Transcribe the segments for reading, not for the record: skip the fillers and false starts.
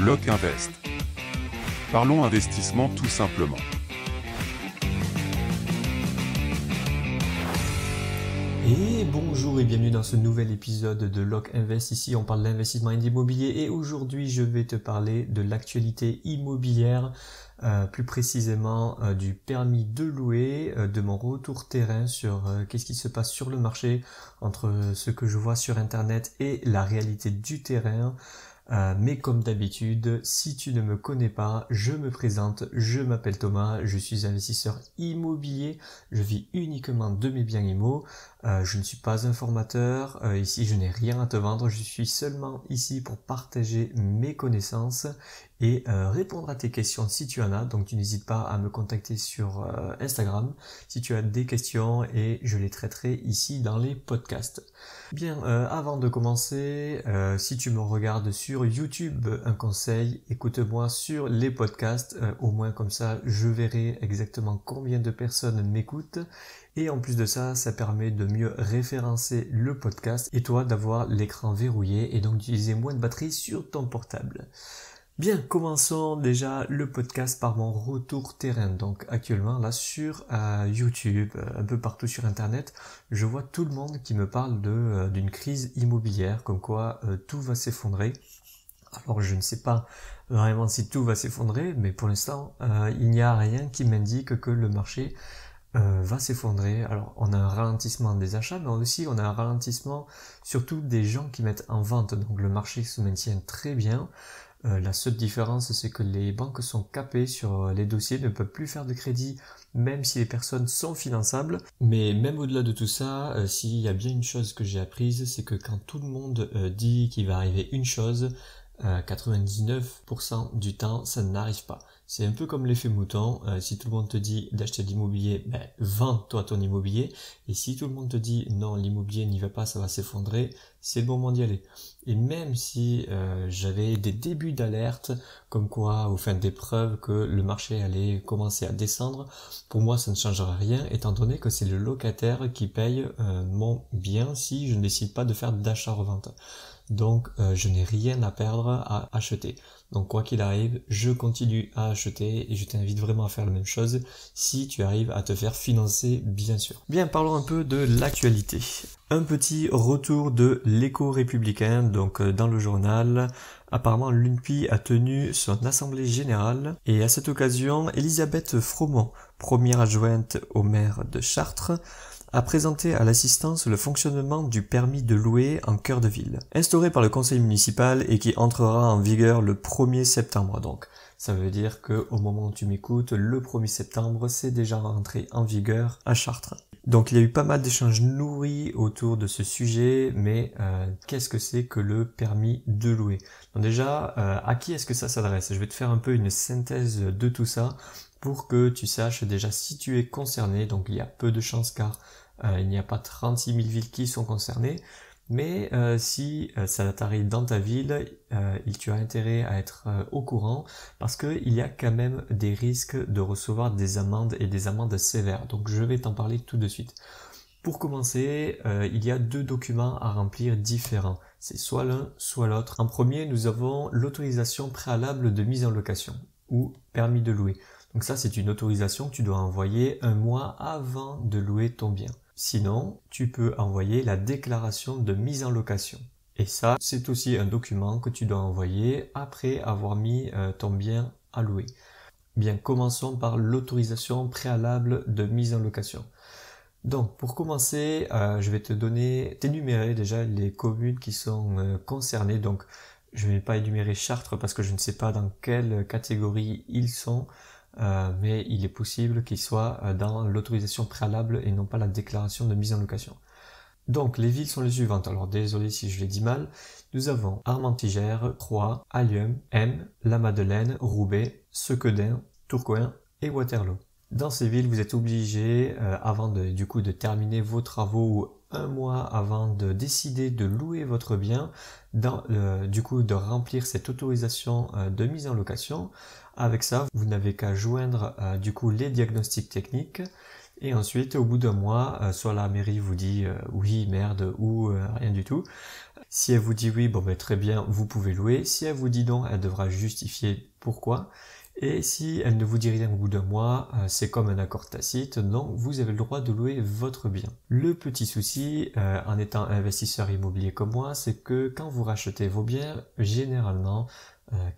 Block Invest. Parlons investissement tout simplement. Et bonjour et bienvenue dans ce nouvel épisode de Lock Invest. Ici on parle d'investissement immobilier et aujourd'hui je vais te parler de l'actualité immobilière, plus précisément du permis de louer, de mon retour terrain sur qu'est-ce qui se passe sur le marché entre ce que je vois sur internet et la réalité du terrain. Mais comme d'habitude, si tu ne me connais pas, je me présente, je m'appelle Thomas, je suis investisseur immobilier, je vis uniquement de mes biens immo, je ne suis pas un formateur, ici je n'ai rien à te vendre, je suis seulement ici pour partager mes connaissances et répondre à tes questions si tu en as, donc tu n'hésites pas à me contacter sur Instagram si tu as des questions et je les traiterai ici dans les podcasts. Bien, avant de commencer, si tu me regardes sur YouTube, un conseil, écoute-moi sur les podcasts, au moins comme ça je verrai exactement combien de personnes m'écoutent et en plus de ça, ça permet de mieux référencer le podcast et toi d'avoir l'écran verrouillé et donc d'utiliser moins de batterie sur ton portable. Bien, commençons déjà le podcast par mon retour terrain. Donc actuellement là sur YouTube, un peu partout sur internet, je vois tout le monde qui me parle d'une crise immobilière, comme quoi tout va s'effondrer. Alors je ne sais pas vraiment si tout va s'effondrer, mais pour l'instant il n'y a rien qui m'indique que le marché va s'effondrer. Alors on a un ralentissement des achats, mais aussi on a un ralentissement surtout des gens qui mettent en vente. Donc le marché se maintient très bien. La seule différence, c'est que les banques sont capées sur les dossiers, ne peuvent plus faire de crédit, même si les personnes sont finançables. Mais même au-delà de tout ça, s'il y a bien une chose que j'ai apprise, c'est que quand tout le monde dit qu'il va arriver une chose, 99% du temps, ça n'arrive pas. C'est un peu comme l'effet mouton. Si tout le monde te dit d'acheter de l'immobilier, vends-toi ton immobilier. Et si tout le monde te dit non, l'immobilier n'y va pas, ça va s'effondrer, c'est le moment d'y aller. Et même si j'avais des débuts d'alerte, comme quoi, ou enfin des preuves que le marché allait commencer à descendre, pour moi ça ne changera rien, étant donné que c'est le locataire qui paye mon bien si je ne décide pas de faire d'achat-revente. Donc je n'ai rien à perdre à acheter. Donc quoi qu'il arrive, je continue à acheter et je t'invite vraiment à faire la même chose si tu arrives à te faire financer, bien sûr. Bien, parlons un peu de l'actualité. Un petit retour de l'Écho républicain, donc dans le journal. Apparemment, l'UNPI a tenu son assemblée générale et à cette occasion, Elisabeth Fromont, première adjointe au maire de Chartres, a présenté à l'assistance le fonctionnement du permis de louer en cœur de ville, instauré par le conseil municipal et qui entrera en vigueur le 1er septembre. Donc, ça veut dire que au moment où tu m'écoutes, le 1er septembre, c'est déjà rentré en vigueur à Chartres. Donc, il y a eu pas mal d'échanges nourris autour de ce sujet, mais qu'est-ce que c'est que le permis de louer? Donc déjà, à qui est-ce que ça s'adresse? Je vais te faire un peu une synthèse de tout ça pour que tu saches déjà si tu es concerné. Donc, il y a peu de chances car il n'y a pas 36 000 villes qui sont concernées, mais si ça t'arrive dans ta ville, tu as intérêt à être au courant parce qu'il y a quand même des risques de recevoir des amendes et des amendes sévères. Donc je vais t'en parler tout de suite. Pour commencer, il y a deux documents à remplir différents. C'est soit l'un, soit l'autre. En premier, nous avons l'autorisation préalable de mise en location ou permis de louer. Donc ça, c'est une autorisation que tu dois envoyer un mois avant de louer ton bien. Sinon, tu peux envoyer la déclaration de mise en location. Et ça, c'est aussi un document que tu dois envoyer après avoir mis ton bien à louer. Bien, commençons par l'autorisation préalable de mise en location. Donc, pour commencer, je vais t'énumérer déjà les communes qui sont concernées. Donc, je ne vais pas énumérer Chartres parce que je ne sais pas dans quelle catégorie ils sont. Mais il est possible qu'il soit dans l'autorisation préalable et non pas la déclaration de mise en location. Donc les villes sont les suivantes, alors désolé si je l'ai dit mal. Nous avons Armentières, Troyes, Allium, M, La Madeleine, Roubaix, Sequedin, Tourcoing et Waterloo. Dans ces villes, vous êtes obligés, avant de terminer vos travaux ou un mois avant de décider de louer votre bien, de remplir cette autorisation de mise en location. Avec ça, vous n'avez qu'à joindre les diagnostics techniques et ensuite, au bout d'un mois, soit la mairie vous dit oui, merde ou rien du tout. Si elle vous dit oui, bon ben très bien, vous pouvez louer. Si elle vous dit non, elle devra justifier pourquoi. Et si elle ne vous dit rien au bout d'un mois, c'est comme un accord tacite, donc vous avez le droit de louer votre bien. Le petit souci, en étant investisseur immobilier comme moi, c'est que quand vous rachetez vos biens, généralement,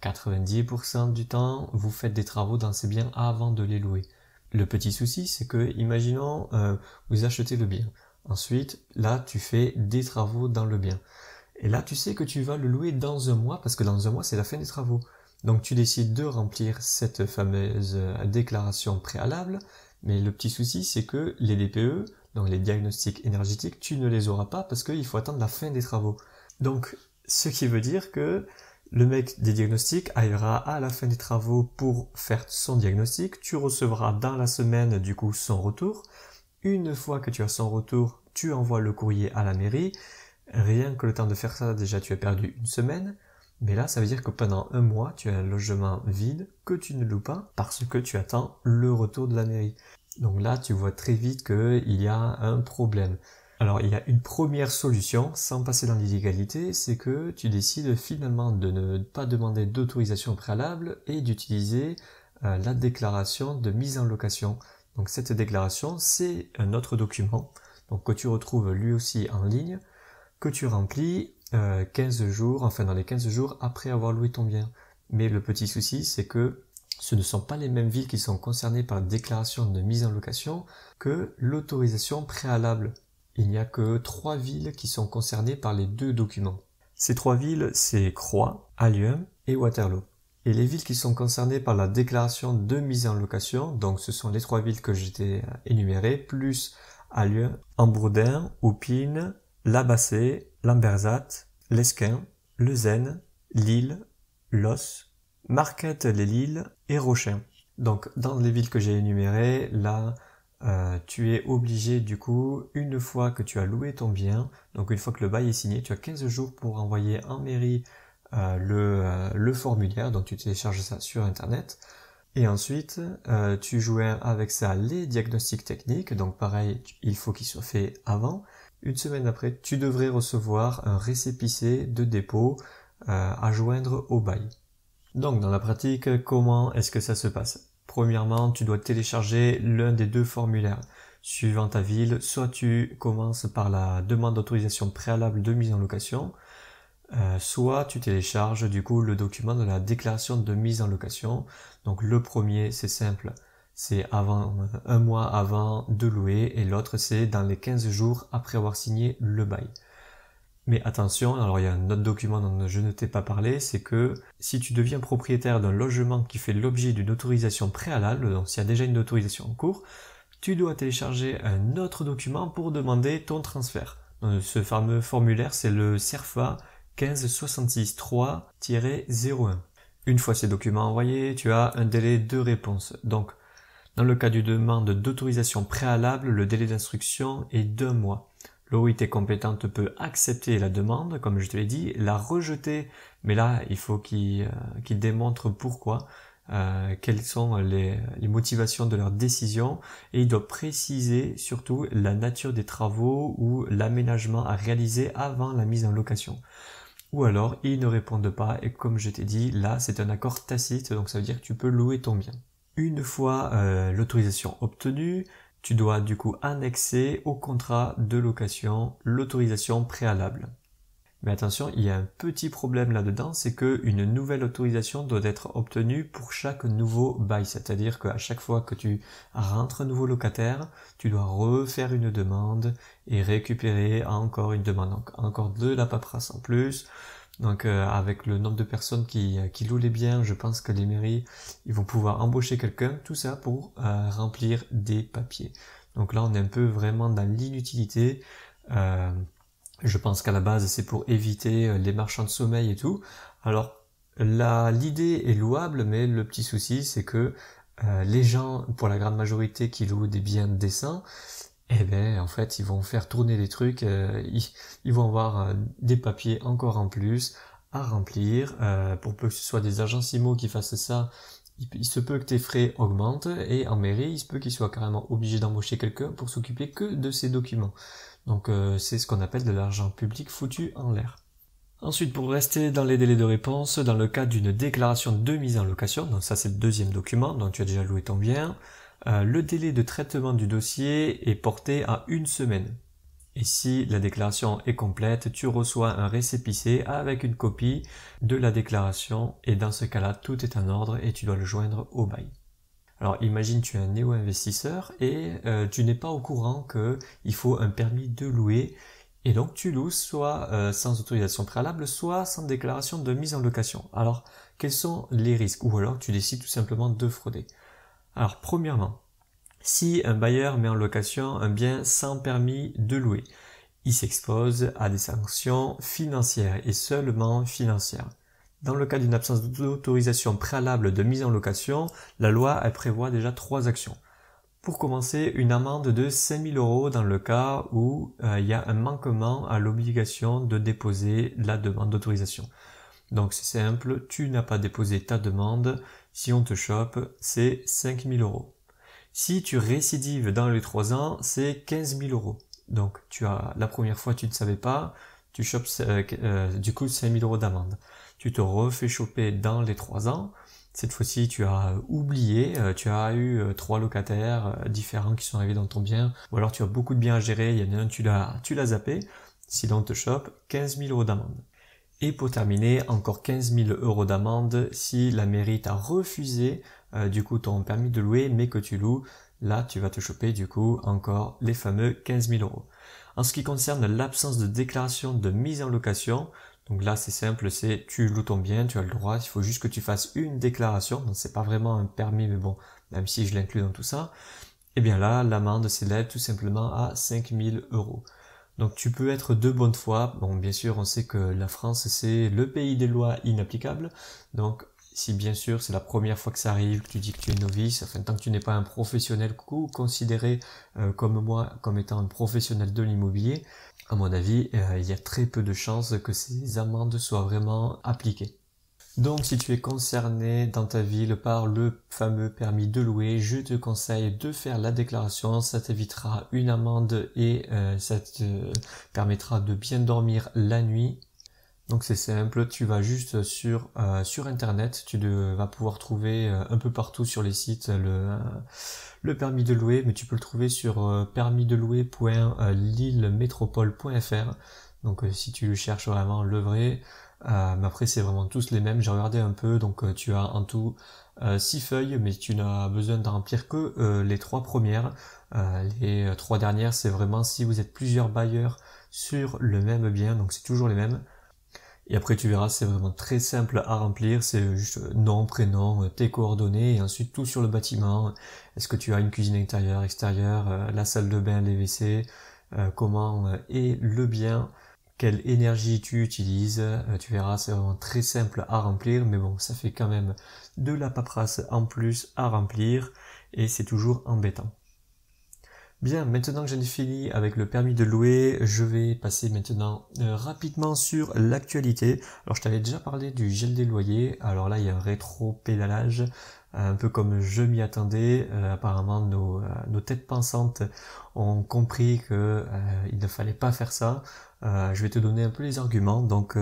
90% du temps, vous faites des travaux dans ces biens avant de les louer. Le petit souci, c'est que, imaginons, vous achetez le bien. Ensuite, là, tu fais des travaux dans le bien. Et là, tu sais que tu vas le louer dans un mois, parce que dans un mois, c'est la fin des travaux. Donc tu décides de remplir cette fameuse déclaration préalable, mais le petit souci c'est que les DPE, donc les diagnostics énergétiques, tu ne les auras pas parce qu'il faut attendre la fin des travaux. Donc ce qui veut dire que le mec des diagnostics arrivera à la fin des travaux pour faire son diagnostic, tu recevras dans la semaine du coup son retour. Une fois que tu as son retour, tu envoies le courrier à la mairie. Rien que le temps de faire ça, déjà tu as perdu une semaine. Mais là, ça veut dire que pendant un mois, tu as un logement vide que tu ne loues pas parce que tu attends le retour de la mairie. Donc là, tu vois très vite qu'il y a un problème. Alors, il y a une première solution, sans passer dans l'illégalité, c'est que tu décides finalement de ne pas demander d'autorisation préalable et d'utiliser la déclaration de mise en location. Donc cette déclaration, c'est un autre document donc, que tu retrouves lui aussi en ligne, que tu remplis 15 jours, enfin dans les 15 jours après avoir loué ton bien. Mais le petit souci, c'est que ce ne sont pas les mêmes villes qui sont concernées par la déclaration de mise en location que l'autorisation préalable. Il n'y a que 3 villes qui sont concernées par les 2 documents. Ces 3 villes, c'est Croix, Allium et Waterloo. Et les villes qui sont concernées par la déclaration de mise en location, donc ce sont les 3 villes que j'ai énumérées, plus Allium, Ambroudin, Oupine, Labassé, Lambersat, Lesquin, Lezennes, Lille, Los, Marquette-les-Lilles et Rochin. Donc dans les villes que j'ai énumérées, là tu es obligé du coup, une fois que tu as loué ton bien, donc une fois que le bail est signé, tu as 15 jours pour envoyer en mairie le formulaire, donc tu télécharges ça sur internet. Et ensuite, tu joins avec ça les diagnostics techniques, donc pareil, il faut qu'ils soient faits avant. Une semaine après, tu devrais recevoir un récépissé de dépôt à joindre au bail. Donc dans la pratique, comment est-ce que ça se passe? Premièrement, tu dois télécharger l'un des 2 formulaires. Suivant ta ville, soit tu commences par la demande d'autorisation préalable de mise en location, soit tu télécharges du coup le document de la déclaration de mise en location. Donc le premier, c'est simple, c'est un mois avant de louer, et l'autre c'est dans les 15 jours après avoir signé le bail. Mais attention, alors il y a un autre document dont je ne t'ai pas parlé, c'est que si tu deviens propriétaire d'un logement qui fait l'objet d'une autorisation préalable, donc s'il y a déjà une autorisation en cours, tu dois télécharger un autre document pour demander ton transfert. Donc, ce fameux formulaire, c'est le CERFA 1566-3-01. Une fois ces documents envoyés, tu as un délai de réponse. Donc, dans le cas d'une demande d'autorisation préalable, le délai d'instruction est d'1 mois. L'autorité compétente peut accepter la demande, comme je te l'ai dit, la rejeter, mais là, il faut qu'il démontre pourquoi, quelles sont les motivations de leur décision, et il doit préciser surtout la nature des travaux ou l'aménagement à réaliser avant la mise en location. Ou alors, ils ne répondent pas, et comme je t'ai dit, là, c'est un accord tacite, donc ça veut dire que tu peux louer ton bien. Une fois l'autorisation obtenue, tu dois du coup annexer au contrat de location l'autorisation préalable. Mais attention, il y a un petit problème là-dedans, c'est qu'une nouvelle autorisation doit être obtenue pour chaque nouveau bail. C'est-à-dire qu'à chaque fois que tu rentres un nouveau locataire, tu dois refaire une demande et récupérer encore une demande. Donc encore de la paperasse en plus. Donc avec le nombre de personnes qui louent les biens, je pense que les mairies ils vont pouvoir embaucher quelqu'un, tout ça pour remplir des papiers. Donc là on est un peu vraiment dans l'inutilité. Je pense qu'à la base c'est pour éviter les marchands de sommeil et tout. Alors l'idée est louable, mais le petit souci c'est que les gens, pour la grande majorité qui louent des biens décents, eh ben en fait ils vont faire tourner les trucs, ils vont avoir des papiers encore en plus à remplir, pour peu que ce soit des agences IMO qui fassent ça, il se peut que tes frais augmentent, et en mairie il se peut qu'ils soient carrément obligés d'embaucher quelqu'un pour s'occuper que de ces documents. Donc c'est ce qu'on appelle de l'argent public foutu en l'air. Ensuite, pour rester dans les délais de réponse, dans le cas d'une déclaration de mise en location, donc ça c'est le deuxième document, donc tu as déjà loué ton bien, le délai de traitement du dossier est porté à 1 semaine. Et si la déclaration est complète, tu reçois un récépissé avec une copie de la déclaration et dans ce cas-là, tout est en ordre et tu dois le joindre au bail. Alors imagine tu es un néo-investisseur et tu n'es pas au courant qu'il faut un permis de louer et donc tu loues soit sans autorisation préalable, soit sans déclaration de mise en location. Alors quels sont les risques? Ou alors tu décides tout simplement de frauder. Alors premièrement, si un bailleur met en location un bien sans permis de louer, il s'expose à des sanctions financières et seulement financières. Dans le cas d'une absence d'autorisation préalable de mise en location, la loi elle prévoit déjà 3 actions. Pour commencer, une amende de 5 000 € dans le cas où il y a un manquement à l'obligation de déposer la demande d'autorisation. Donc c'est simple, tu n'as pas déposé ta demande, si on te chope, c'est 5 000 €. Si tu récidives dans les 3 ans, c'est 15 000 €. Donc la première fois tu ne savais pas, tu chopes du coup 5 000 € d'amende. Tu te refais choper dans les 3 ans. Cette fois-ci, tu as oublié, tu as eu 3 locataires différents qui sont arrivés dans ton bien, ou alors tu as beaucoup de biens à gérer, il y en a un, tu l'as zappé, si l'on te chope, 15 000 € d'amende. Et pour terminer, encore 15 000 € d'amende si la mairie t'a refusé du coup ton permis de louer, mais que tu loues, là tu vas te choper du coup encore les fameux 15 000 €. En ce qui concerne l'absence de déclaration de mise en location, donc là c'est simple, c'est tu loues ton bien, tu as le droit, il faut juste que tu fasses une déclaration, donc c'est pas vraiment un permis, mais bon, même si je l'inclus dans tout ça, et bien là l'amende s'élève tout simplement à 5 000 €. Donc tu peux être de bonne foi, bon bien sûr on sait que la France c'est le pays des lois inapplicables, donc si bien sûr c'est la première fois que ça arrive, que tu dis que tu es novice, enfin tant que tu n'es pas un professionnel considéré comme moi comme étant un professionnel de l'immobilier, à mon avis il y a très peu de chances que ces amendes soient vraiment appliquées. Donc si tu es concerné dans ta ville par le fameux permis de louer, je te conseille de faire la déclaration, ça t'évitera une amende et ça te permettra de bien dormir la nuit. Donc c'est simple, tu vas juste sur internet, tu vas pouvoir trouver un peu partout sur les sites le permis de louer, mais tu peux le trouver sur permisdelouer.lillemetropole.fr. Donc si tu cherches vraiment le vrai, mais après c'est vraiment tous les mêmes, j'ai regardé un peu, donc tu as en tout 6 feuilles, mais tu n'as besoin d'en remplir que les 3 premières. Les 3 dernières c'est vraiment si vous êtes plusieurs bailleurs sur le même bien, donc c'est toujours les mêmes. Et après tu verras, c'est vraiment très simple à remplir, c'est juste nom, prénom, tes coordonnées et ensuite tout sur le bâtiment. Est-ce que tu as une cuisine intérieure, extérieure, la salle de bain, les WC, comment est le bien, quelle énergie tu utilises, tu verras, c'est vraiment très simple à remplir, mais bon, ça fait quand même de la paperasse en plus à remplir et c'est toujours embêtant. Bien, maintenant que j'en ai fini avec le permis de louer, je vais passer maintenant rapidement sur l'actualité. Alors je t'avais déjà parlé du gel des loyers, alors là il y a un rétro-pédalage, un peu comme je m'y attendais. Apparemment nos têtes pensantes ont compris que il ne fallait pas faire ça. Je vais te donner un peu les arguments. Donc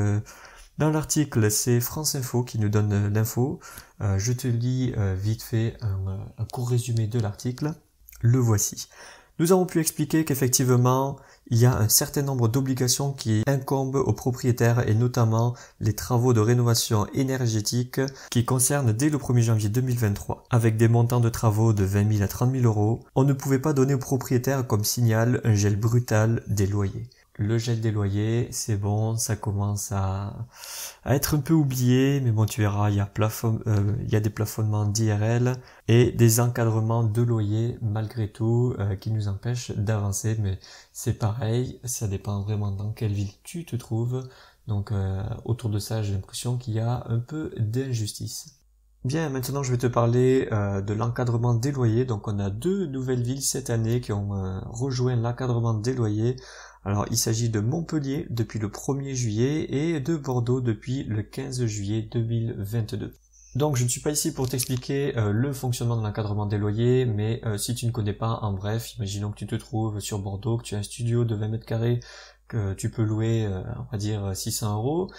dans l'article, c'est France Info qui nous donne l'info. Je te lis vite fait un court résumé de l'article. Le voici. Nous avons pu expliquer qu'effectivement, il y a un certain nombre d'obligations qui incombent aux propriétaires et notamment les travaux de rénovation énergétique qui concernent dès le 1er janvier 2023. Avec des montants de travaux de 20 000 à 30 000 €, on ne pouvait pas donner aux propriétaires comme signal un gel brutal des loyers. Le gel des loyers, c'est bon, ça commence à être un peu oublié, mais bon, tu verras, il y a des plafonnements d'IRL et des encadrements de loyers malgré tout qui nous empêchent d'avancer, mais c'est pareil, ça dépend vraiment dans quelle ville tu te trouves. Donc autour de ça, j'ai l'impression qu'il y a un peu d'injustice. Bien, maintenant je vais te parler de l'encadrement des loyers. Donc on a 2 nouvelles villes cette année qui ont rejoint l'encadrement des loyers. Alors il s'agit de Montpellier depuis le 1er juillet et de Bordeaux depuis le 15 juillet 2022. Donc je ne suis pas ici pour t'expliquer le fonctionnement de l'encadrement des loyers, mais si tu ne connais pas, en bref, imaginons que tu te trouves sur Bordeaux, que tu as un studio de 20 mètres carrés, que tu peux louer, on va dire 600 euros,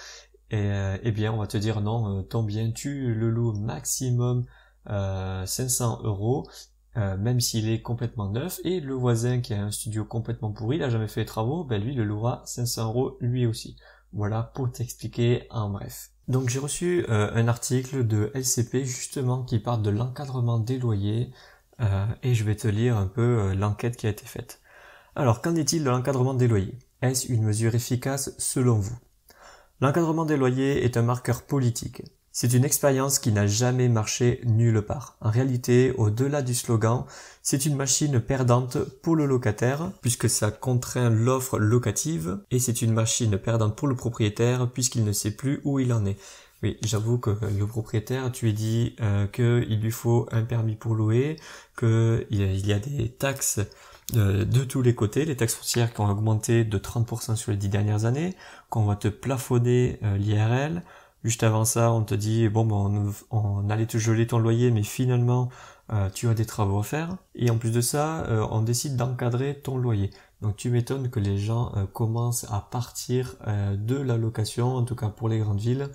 et eh bien on va te dire non, ton bien tu le loues maximum 500 euros, même s'il est complètement neuf, et le voisin qui a un studio complètement pourri, il a jamais fait les travaux, ben lui il le louera 500 euros lui aussi. Voilà pour t'expliquer en bref. Donc j'ai reçu un article de LCP justement qui parle de l'encadrement des loyers, et je vais te lire un peu l'enquête qui a été faite. Alors qu'en est-il de l'encadrement des loyers? Est-ce une mesure efficace selon vous? L'encadrement des loyers est un marqueur politique. C'est une expérience qui n'a jamais marché nulle part. En réalité, au-delà du slogan, c'est une machine perdante pour le locataire, puisque ça contraint l'offre locative, et c'est une machine perdante pour le propriétaire, puisqu'il ne sait plus où il en est. Oui, j'avoue que le propriétaire, tu lui dis qu'il lui faut un permis pour louer, qu'il y a des taxes de tous les côtés, les taxes foncières qui ont augmenté de 30% sur les 10 dernières années, qu'on va te plafonner l'IRL. Juste avant ça, on te dit bon ben on allait te geler ton loyer, mais finalement tu as des travaux à faire. Et en plus de ça, on décide d'encadrer ton loyer. Donc tu m'étonnes que les gens commencent à partir de la location, en tout cas pour les grandes villes,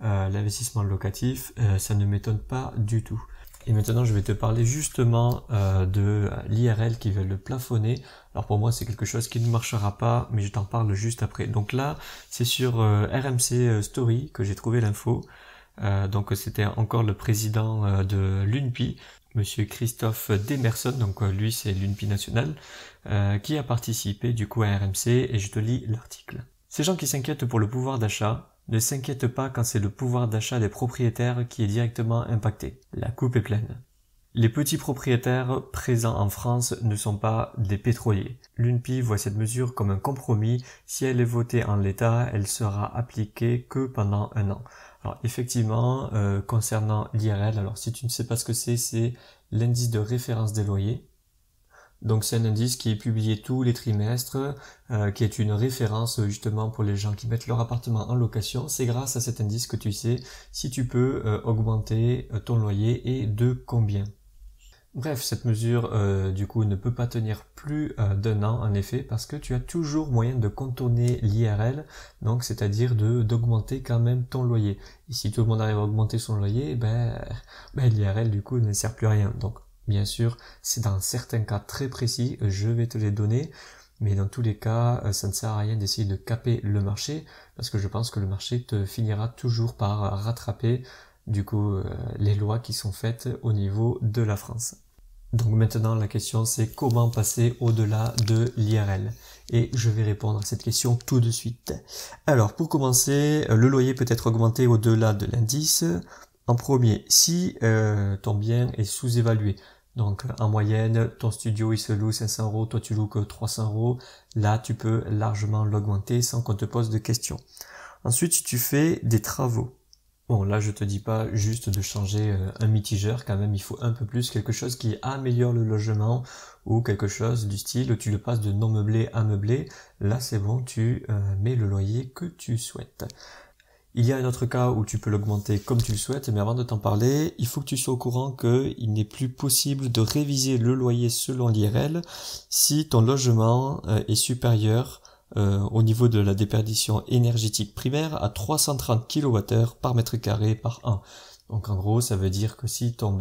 l'investissement locatif, ça ne m'étonne pas du tout. Et maintenant, je vais te parler justement de l'IRL qui veut le plafonner. Alors pour moi, c'est quelque chose qui ne marchera pas, mais je t'en parle juste après. Donc là, c'est sur RMC Story que j'ai trouvé l'info. Donc c'était encore le président de l'UNPI, monsieur Christophe Demerson, donc lui c'est l'UNPI national, qui a participé du coup à RMC, et je te lis l'article. Ces gens qui s'inquiètent pour le pouvoir d'achat ne s'inquiète pas quand c'est le pouvoir d'achat des propriétaires qui est directement impacté. La coupe est pleine. Les petits propriétaires présents en France ne sont pas des pétroliers. L'UNPI voit cette mesure comme un compromis. Si elle est votée en l'état, elle sera appliquée que pendant 1 an. Alors effectivement, concernant l'IRL, alors si tu ne sais pas ce que c'est l'indice de référence des loyers. Donc c'est un indice qui est publié tous les trimestres, qui est une référence justement pour les gens qui mettent leur appartement en location. C'est grâce à cet indice que tu sais si tu peux augmenter ton loyer et de combien. Bref, cette mesure du coup ne peut pas tenir plus d'1 an en effet, parce que tu as toujours moyen de contourner l'IRL, donc c'est-à-dire d'augmenter quand même ton loyer. Et si tout le monde arrive à augmenter son loyer, l'IRL du coup ne sert plus à rien. Donc bien sûr, c'est dans certains cas très précis, je vais te les donner, mais dans tous les cas, ça ne sert à rien d'essayer de caper le marché, parce que je pense que le marché te finira toujours par rattraper, du coup, les lois qui sont faites au niveau de la France. Donc maintenant, la question c'est comment passer au-delà de l'IRL. Et je vais répondre à cette question tout de suite. Alors, pour commencer, le loyer peut être augmenté au-delà de l'indice. En premier, si ton bien est sous-évalué. Donc en moyenne, ton studio il se loue 500 euros, toi tu loues que 300 euros. Là, tu peux largement l'augmenter sans qu'on te pose de questions. Ensuite, si tu fais des travaux. Bon, là je te dis pas juste de changer un mitigeur, quand même il faut un peu plus, quelque chose qui améliore le logement, ou quelque chose du style où tu le passes de non meublé à meublé. Là c'est bon, tu mets le loyer que tu souhaites. Il y a un autre cas où tu peux l'augmenter comme tu le souhaites, mais avant de t'en parler, il faut que tu sois au courant qu'il n'est plus possible de réviser le loyer selon l'IRL si ton logement est supérieur au niveau de la déperdition énergétique primaire à 330 kWh par mètre carré par an. Donc en gros, ça veut dire que si ton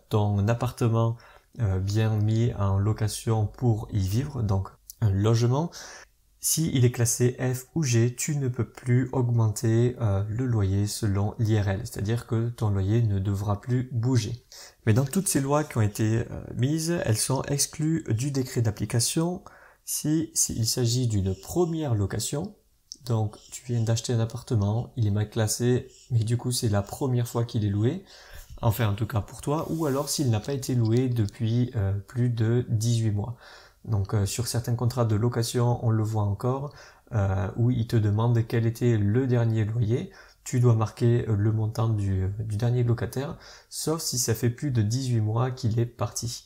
ton appartement bien mis en location pour y vivre, donc un logement, si il est classé F ou G, tu ne peux plus augmenter le loyer selon l'IRL, c'est-à-dire que ton loyer ne devra plus bouger. Mais dans toutes ces lois qui ont été mises, elles sont exclues du décret d'application s'il s'agit d'une première location. Donc tu viens d'acheter un appartement, il est mal classé, mais du coup c'est la première fois qu'il est loué, enfin en tout cas pour toi, ou alors s'il n'a pas été loué depuis plus de 18 mois. Donc sur certains contrats de location, on le voit encore, où il te demande quel était le dernier loyer. Tu dois marquer le montant du dernier locataire, sauf si ça fait plus de 18 mois qu'il est parti.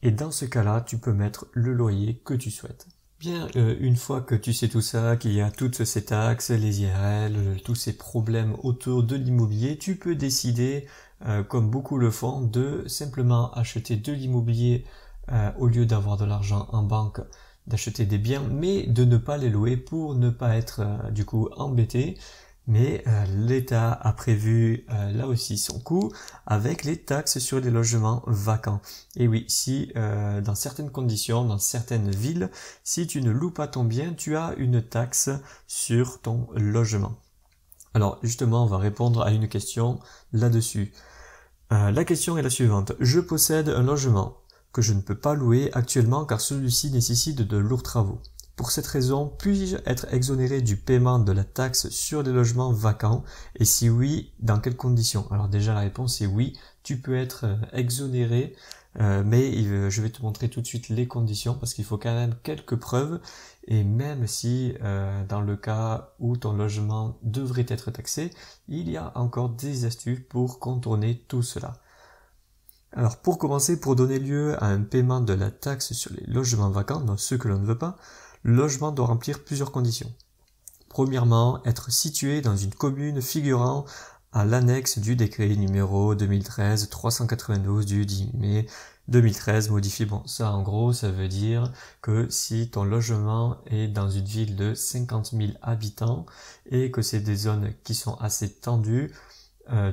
Et dans ce cas-là, tu peux mettre le loyer que tu souhaites. Bien, une fois que tu sais tout ça, qu'il y a toutes ces taxes, les IRL, tous ces problèmes autour de l'immobilier, tu peux décider, comme beaucoup le font, de simplement acheter de l'immobilier au lieu d'avoir de l'argent en banque. d'acheter des biens, mais de ne pas les louer pour ne pas être du coup embêté. Mais l'État a prévu là aussi son coût avec les taxes sur les logements vacants. Et oui, si dans certaines conditions, dans certaines villes, si tu ne loues pas ton bien, tu as une taxe sur ton logement. Alors justement, on va répondre à une question là-dessus. La question est la suivante. Je possède un logement que je ne peux pas louer actuellement car celui-ci nécessite de lourds travaux. Pour cette raison, puis-je être exonéré du paiement de la taxe sur les logements vacants? Et si oui, dans quelles conditions? Alors déjà la réponse est oui, tu peux être exonéré, mais je vais te montrer tout de suite les conditions parce qu'il faut quand même quelques preuves. Et même si dans le cas où ton logement devrait être taxé, il y a encore des astuces pour contourner tout cela. Alors pour commencer, pour donner lieu à un paiement de la taxe sur les logements vacants, donc ceux que l'on ne veut pas, le logement doit remplir plusieurs conditions. Premièrement, être situé dans une commune figurant à l'annexe du décret numéro 2013-392 du 10 mai 2013 modifié. Bon, ça en gros, ça veut dire que si ton logement est dans une ville de 50 000 habitants et que c'est des zones qui sont assez tendues,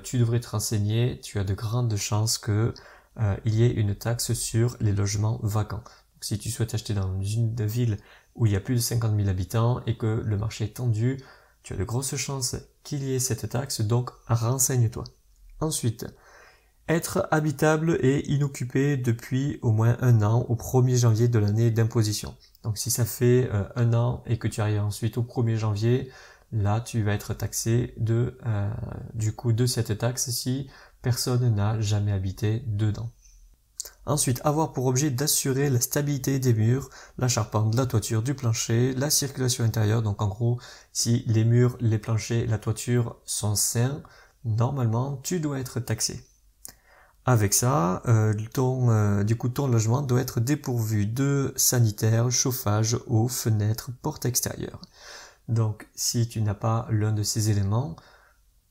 tu devrais te renseigner, tu as de grandes chances que il y ait une taxe sur les logements vacants. Donc, si tu souhaites acheter dans une ville où il y a plus de 50 000 habitants et que le marché est tendu, tu as de grosses chances qu'il y ait cette taxe, donc renseigne-toi. Ensuite, être habitable et inoccupé depuis au moins 1 an au 1er janvier de l'année d'imposition. Donc si ça fait 1 an et que tu arrives ensuite au 1er janvier, là tu vas être taxé du coup de cette taxe si personne n'a jamais habité dedans. Ensuite, avoir pour objet d'assurer la stabilité des murs, la charpente, la toiture, du plancher, la circulation intérieure. Donc en gros, si les murs, les planchers, la toiture sont sains, normalement tu dois être taxé. Avec ça, ton logement doit être dépourvu de sanitaire, chauffage, eau, fenêtres, porte extérieure. Donc si tu n'as pas l'un de ces éléments,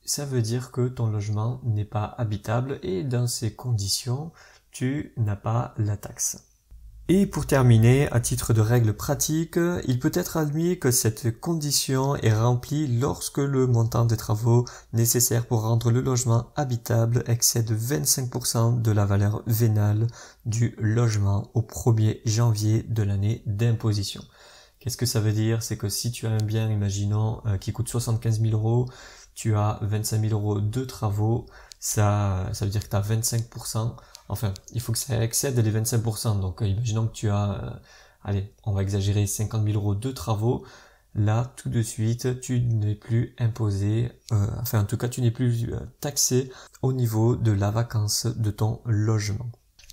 ça veut dire que ton logement n'est pas habitable et dans ces conditions, tu n'as pas la taxe. Et pour terminer, à titre de règle pratique, il peut être admis que cette condition est remplie lorsque le montant des travaux nécessaires pour rendre le logement habitable excède 25% de la valeur vénale du logement au 1er janvier de l'année d'imposition. Qu'est-ce que ça veut dire? C'est que si tu as un bien, imaginons, qui coûte 75 000 euros, tu as 25 000 euros de travaux, ça veut dire que tu as 25%. Enfin, il faut que ça excède les 25%. Donc, imaginons que tu as, allez, on va exagérer, 50 000 euros de travaux. Là, tout de suite, tu n'es plus imposé, en tout cas, tu n'es plus taxé au niveau de la vacance de ton logement.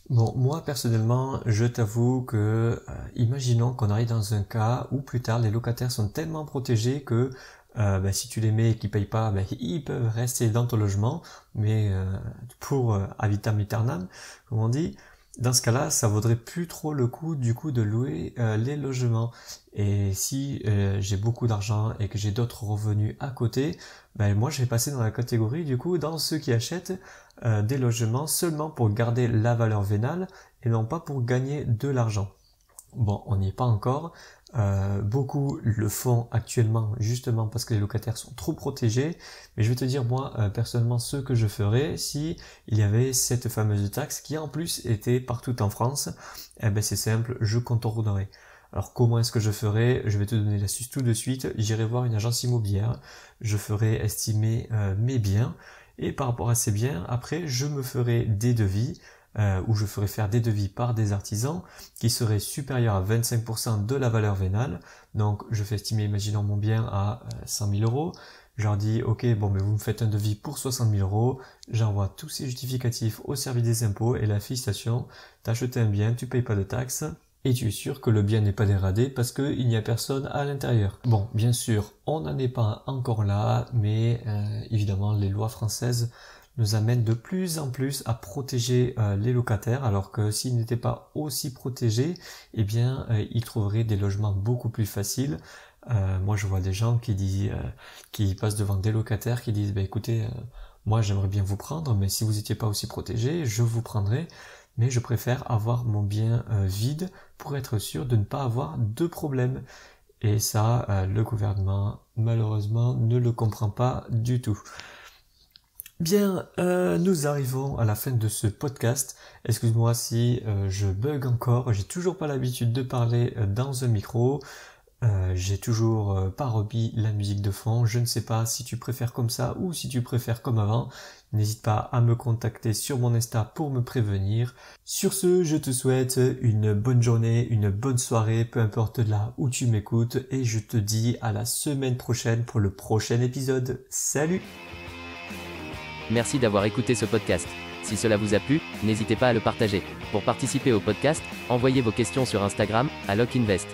Bon, moi, personnellement, je t'avoue que, imaginons qu'on arrive dans un cas où plus tard, les locataires sont tellement protégés que si tu les mets et qu'ils payent pas, ils peuvent rester dans ton logement, mais pour ad vitam aeternam, comme on dit, dans ce cas-là, ça vaudrait plus trop le coup du coup de louer les logements. Et si j'ai beaucoup d'argent et que j'ai d'autres revenus à côté, moi je vais passer dans la catégorie du coup dans ceux qui achètent des logements seulement pour garder la valeur vénale et non pas pour gagner de l'argent. Bon, on n'y est pas encore. Beaucoup le font actuellement justement parce que les locataires sont trop protégés. Mais je vais te dire moi personnellement ce que je ferais si il y avait cette fameuse taxe qui en plus était partout en France. C'est simple, je contournerais. Alors comment est-ce que je ferais? Je vais te donner l'astuce tout de suite. J'irai voir une agence immobilière. Je ferai estimer mes biens et par rapport à ces biens, après je me ferai des devis. Où je ferai faire des devis par des artisans qui seraient supérieurs à 25% de la valeur vénale. Donc je fais estimer, imaginons mon bien à 100 000 euros. Je leur dis, ok, bon, mais vous me faites un devis pour 60 000 euros. J'envoie tous ces justificatifs au service des impôts et la félicitation. T'as acheté un bien, tu payes pas de taxes. Et tu es sûr que le bien n'est pas dégradé parce qu'il n'y a personne à l'intérieur. Bon, bien sûr, on n'en est pas encore là, mais évidemment, les lois françaises nous amène de plus en plus à protéger les locataires, alors que s'ils n'étaient pas aussi protégés, ils trouveraient des logements beaucoup plus faciles. Moi, je vois des gens qui passent devant des locataires qui disent, écoutez, moi j'aimerais bien vous prendre, mais si vous n'étiez pas aussi protégé, je vous prendrai. mais je préfère avoir mon bien vide pour être sûr de ne pas avoir de problème. Et ça, le gouvernement, malheureusement, ne le comprend pas du tout. Bien, nous arrivons à la fin de ce podcast. Excuse-moi si je bug encore, j'ai toujours pas l'habitude de parler dans un micro. J'ai toujours pas remis la musique de fond. Je ne sais pas si tu préfères comme ça ou si tu préfères comme avant. N'hésite pas à me contacter sur mon Insta pour me prévenir. Sur ce, je te souhaite une bonne journée, une bonne soirée, peu importe là où tu m'écoutes, et je te dis à la semaine prochaine pour le prochain épisode. Salut! Merci d'avoir écouté ce podcast. Si cela vous a plu, n'hésitez pas à le partager. Pour participer au podcast, envoyez vos questions sur Instagram à LocInvest.